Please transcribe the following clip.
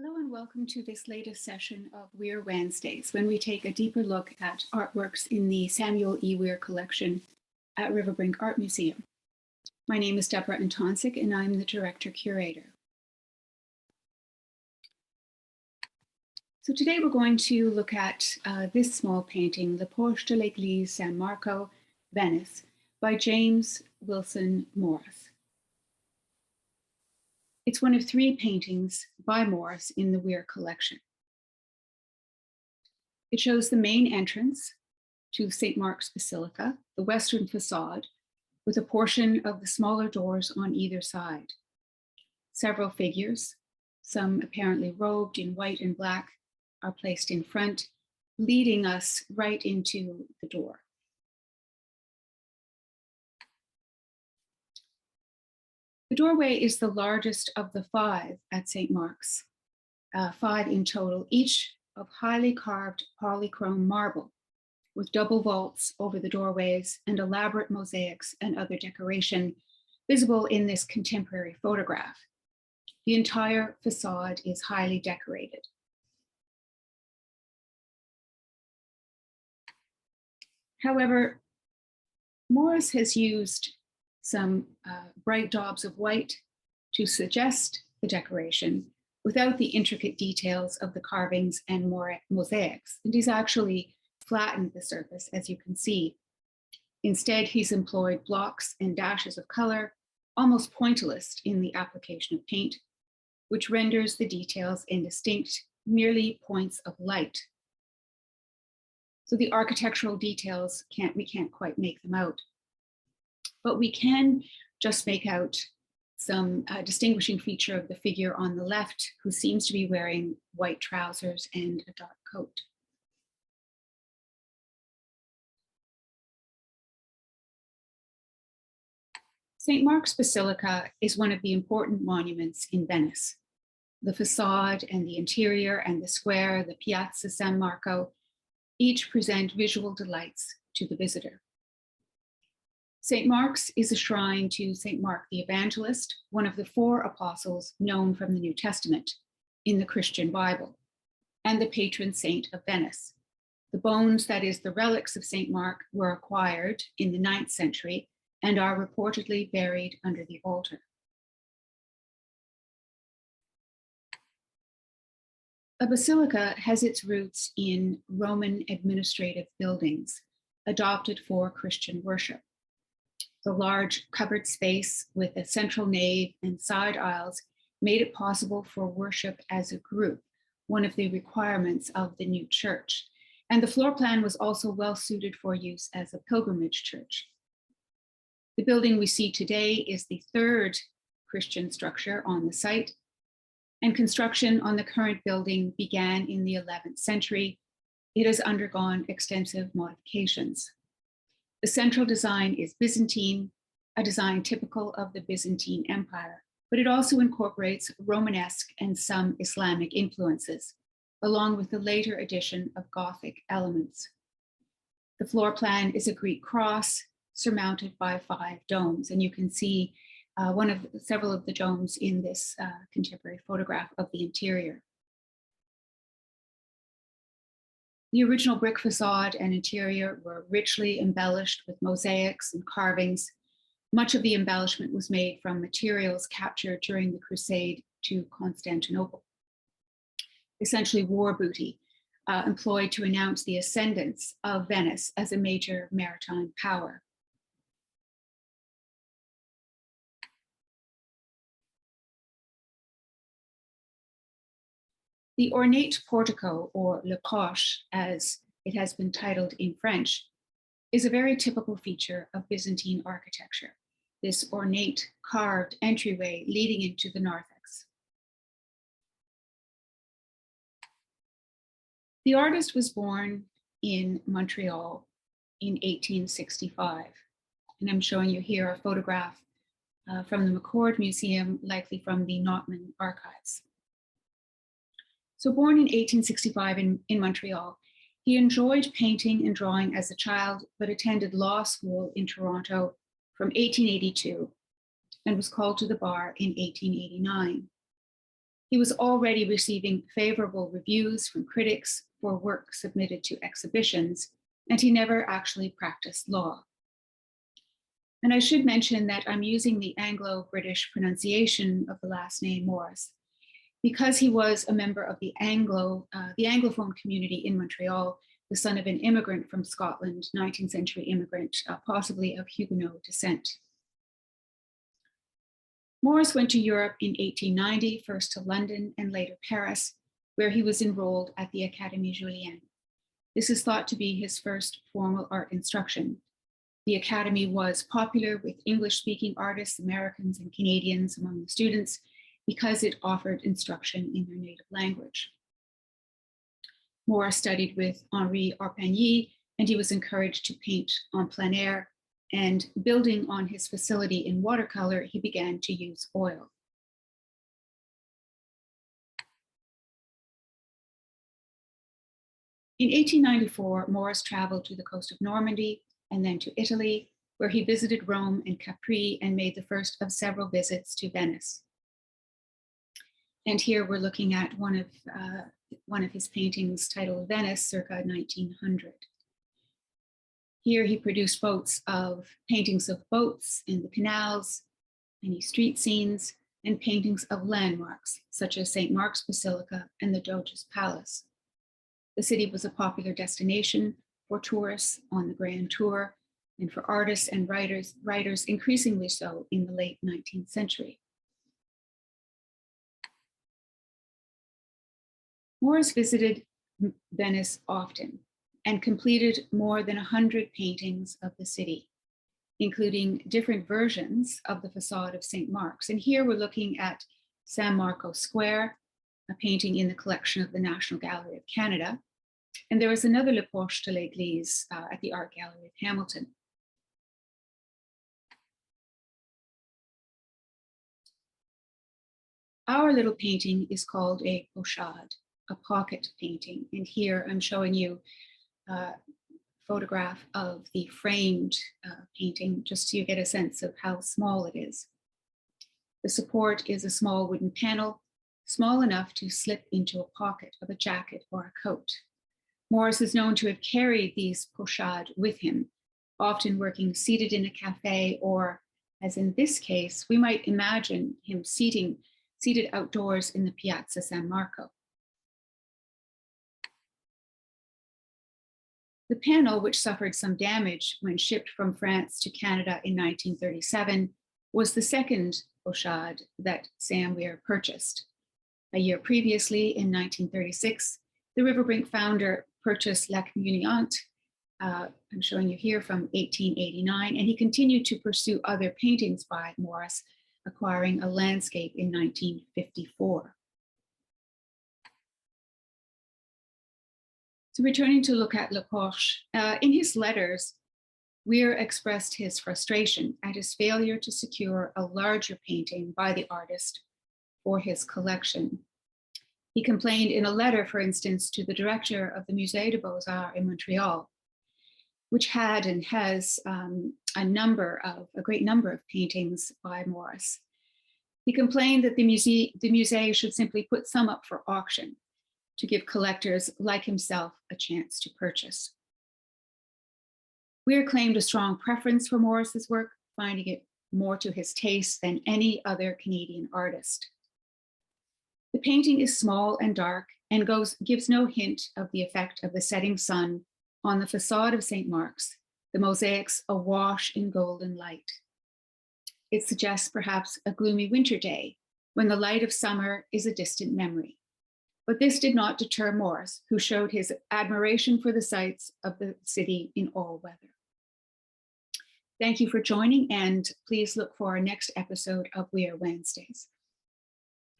Hello and welcome to this latest session of Weir Wednesdays, when we take a deeper look at artworks in the Samuel E. Weir collection at RiverBrink Art Museum. My name is Deborah Antonsik and I'm the Director-Curator. So today we're going to look at this small painting, the Porsche de l'Église San Marco, Venice, by James Wilson Morrice. It's one of 3 paintings by Morrice in the Weir collection. It shows the main entrance to St. Mark's Basilica, the western facade, with a portion of the smaller doors on either side. Several figures, some apparently robed in white and black, are placed in front, leading us right into the door. The doorway is the largest of the 5 at St. Mark's, 5 in total, each of highly carved polychrome marble, with double vaults over the doorways and elaborate mosaics and other decoration visible in this contemporary photograph. The entire facade is highly decorated. However, Morrice has used some bright daubs of white to suggest the decoration without the intricate details of the carvings and mosaics. And he's actually flattened the surface, as you can see. Instead, he's employed blocks and dashes of color, almost pointillist in the application of paint, which renders the details indistinct, merely points of light. So the architectural details, we can't quite make them out. But we can just make out some distinguishing feature of the figure on the left, who seems to be wearing white trousers and a dark coat. St. Mark's Basilica is one of the important monuments in Venice. The facade and the interior and the square, the Piazza San Marco, each present visual delights to the visitor. St. Mark's is a shrine to St. Mark the Evangelist, one of the 4 apostles known from the New Testament in the Christian Bible, and the patron saint of Venice. The bones, that is, the relics of St. Mark, were acquired in the 9th century and are reportedly buried under the altar. A basilica has its roots in Roman administrative buildings adopted for Christian worship. The large covered space with a central nave and side aisles made it possible for worship as a group, one of the requirements of the new church. And the floor plan was also well suited for use as a pilgrimage church. The building we see today is the 3rd Christian structure on the site, and construction on the current building began in the 11th century. It has undergone extensive modifications. The central design is Byzantine, a design typical of the Byzantine Empire, but it also incorporates Romanesque and some Islamic influences, along with the later addition of Gothic elements. The floor plan is a Greek cross surmounted by 5 domes, and you can see several of the domes in this contemporary photograph of the interior. The original brick facade and interior were richly embellished with mosaics and carvings. Much of the embellishment was made from materials captured during the crusade to Constantinople. Essentially war booty, employed to announce the ascendance of Venice as a major maritime power. The Ornate Portico, or Le Porsche, as it has been titled in French, is a very typical feature of Byzantine architecture, this ornate carved entryway leading into the narthex. The artist was born in Montreal in 1865, and I'm showing you here a photograph from the McCord Museum, likely from the Notman archives. So born in 1865 in Montreal, he enjoyed painting and drawing as a child, but attended law school in Toronto from 1882 and was called to the bar in 1889. He was already receiving favorable reviews from critics for work submitted to exhibitions, and he never actually practiced law. And I should mention that I'm using the Anglo-British pronunciation of the last name Morrice, because he was a member of the Anglophone community in Montreal, the son of an immigrant from Scotland, 19th century immigrant, possibly of Huguenot descent. Morrice went to Europe in 1890, first to London and later Paris, where he was enrolled at the Académie Julienne. This is thought to be his first formal art instruction. The Academy was popular with English-speaking artists, Americans and Canadians among the students, because it offered instruction in their native language. Morrice studied with Henri Orpagny, and he was encouraged to paint en plein air, and building on his facility in watercolor, he began to use oil. In 1894, Morrice traveled to the coast of Normandy and then to Italy, where he visited Rome and Capri and made the first of several visits to Venice. And here we're looking at one of his paintings titled Venice, circa 1900. Here he produced paintings of boats in the canals, many street scenes, and paintings of landmarks, such as St. Mark's Basilica and the Doge's Palace. The city was a popular destination for tourists on the Grand Tour, and for artists and writers increasingly so in the late 19th century. Morrice visited Venice often and completed more than 100 paintings of the city, including different versions of the facade of St. Mark's. And here we're looking at San Marco Square, a painting in the collection of the National Gallery of Canada. And there was another Le Porsche de l'Église at the Art Gallery of Hamilton. Our little painting is called a Pochade, a pocket painting. And here I'm showing you a photograph of the framed painting, just so you get a sense of how small it is. The support is a small wooden panel, small enough to slip into a pocket of a jacket or a coat. Morrice is known to have carried these pochades with him, often working seated in a cafe, or, as in this case, we might imagine him seated outdoors in the Piazza San Marco. The panel, which suffered some damage when shipped from France to Canada in 1937, was the second pochade that Sam Weir purchased. A year previously, in 1936, the RiverBrink founder purchased La Communiante, I'm showing you here, from 1889, and he continued to pursue other paintings by Morrice, acquiring a landscape in 1954. So returning to look at Le Porsche, in his letters, Weir expressed his frustration at his failure to secure a larger painting by the artist for his collection. He complained in a letter, for instance, to the director of the Musée des Beaux-Arts in Montreal, which had and has a great number of paintings by Morrice. He complained that the musée should simply put some up for auction to give collectors like himself a chance to purchase. Weir claimed a strong preference for Morrice's work, finding it more to his taste than any other Canadian artist. The painting is small and dark and gives no hint of the effect of the setting sun on the facade of St. Mark's, the mosaics awash in golden light. It suggests perhaps a gloomy winter day when the light of summer is a distant memory. But this did not deter Morrice, who showed his admiration for the sights of the city in all weather. Thank you for joining, and please look for our next episode of Weir Wednesdays.